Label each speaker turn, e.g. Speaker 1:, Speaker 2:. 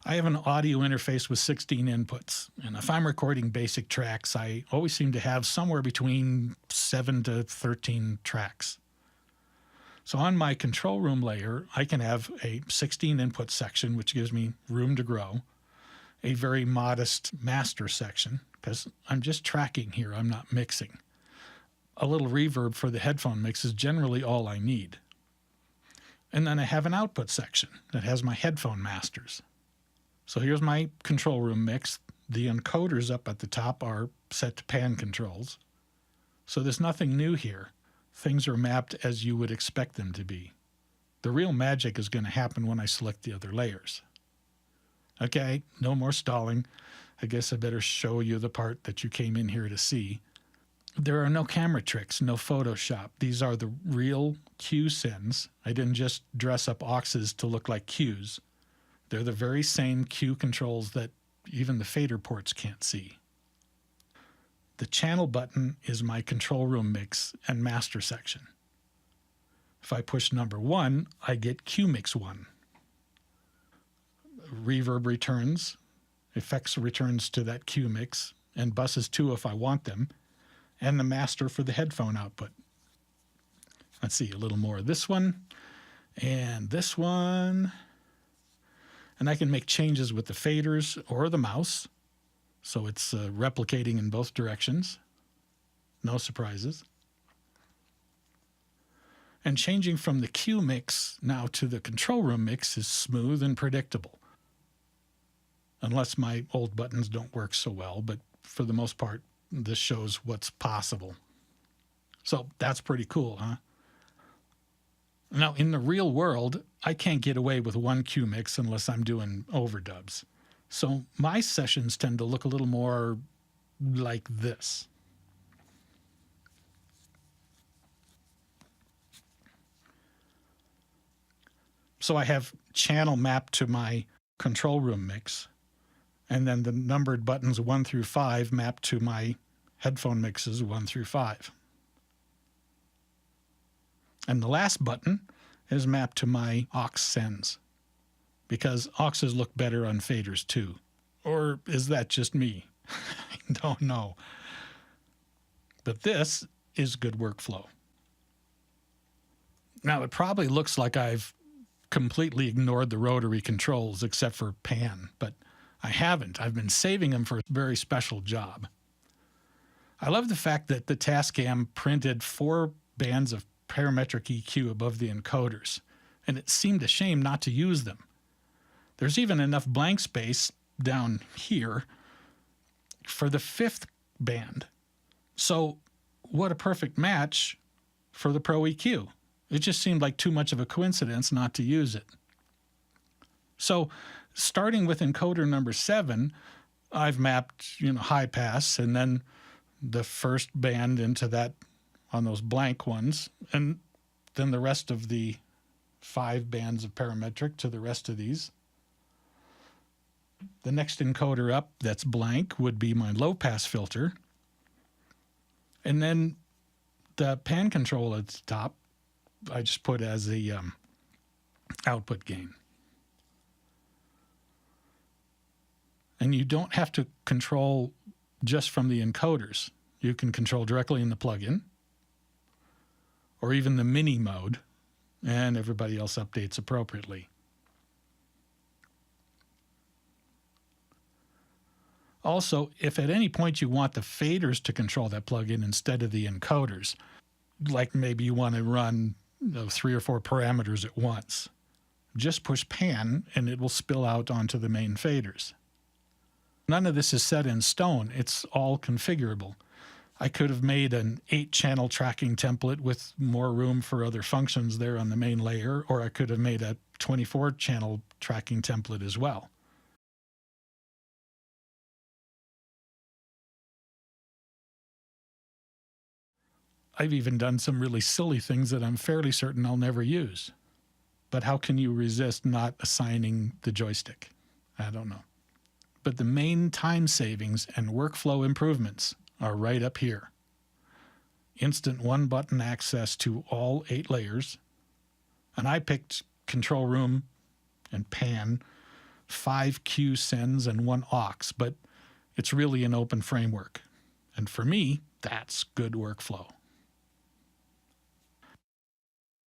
Speaker 1: I have an audio interface with 16 inputs, and if I'm recording basic tracks, I always seem to have somewhere between 7 to 13 tracks. So on my control room layer, I can have a 16 input section, which gives me room to grow, a very modest master section, because I'm just tracking here, I'm not mixing. A little reverb for the headphone mix is generally all I need. And then I have an output section that has my headphone masters. So here's my control room mix. The encoders up at the top are set to pan controls. So there's nothing new here. Things are mapped as you would expect them to be. The real magic is going to happen when I select the other layers. Okay, no more stalling. I guess I better show you the part that you came in here to see. There are no camera tricks, no Photoshop. These are the real cue sends. I didn't just dress up auxes to look like cues. They're the very same cue controls that even the fader ports can't see. The channel button is my control room mix and master section. If I push number 1, I get cue mix 1. Reverb returns, effects returns to that cue mix, and buses 2 if I want them, and the master for the headphone output. Let's see a little more of this one, and this one. And I can make changes with the faders or the mouse, so it's replicating in both directions. No surprises. And changing from the cue mix now to the control room mix is smooth and predictable. Unless my old buttons don't work so well, but for the most part, this shows what's possible. So that's pretty cool, huh? Now, in the real world, I can't get away with one cue mix unless I'm doing overdubs. So my sessions tend to look a little more like this. So I have channel mapped to my control room mix, and then the numbered buttons 1 through 5 mapped to my headphone mixes 1 through 5. And the last button is mapped to my aux sends, because auxes look better on faders too. Or is that just me? I don't know. But this is good workflow. Now, it probably looks like I've completely ignored the rotary controls except for pan, but I haven't. I've been saving them for a very special job. I love the fact that the Tascam printed 4 bands of parametric EQ above the encoders, and it seemed a shame not to use them. There's even enough blank space down here for the 5th band. So what a perfect match for the Pro EQ. It just seemed like too much of a coincidence not to use it. So starting with encoder number 7, I've mapped, high pass, and then the first band into that on those blank ones, and then the rest of the 5 bands of parametric to the rest of these. The next encoder up that's blank would be my low pass filter. And then the pan control at the top, I just put as the output gain. And you don't have to control just from the encoders. You can control directly in the plugin, or even the mini mode, and everybody else updates appropriately. Also, if at any point you want the faders to control that plugin instead of the encoders, like maybe you want to run 3 or 4 parameters at once, just push pan and it will spill out onto the main faders. None of this is set in stone. It's all configurable. I could have made an 8-channel tracking template with more room for other functions there on the main layer, or I could have made a 24-channel tracking template as well. I've even done some really silly things that I'm fairly certain I'll never use. But how can you resist not assigning the joystick? I don't know. But the main time savings and workflow improvements are right up here. Instant 1-button access to all 8 layers. And I picked control room and pan 5 Q sends and 1 aux, but it's really an open framework. And for me, that's good workflow.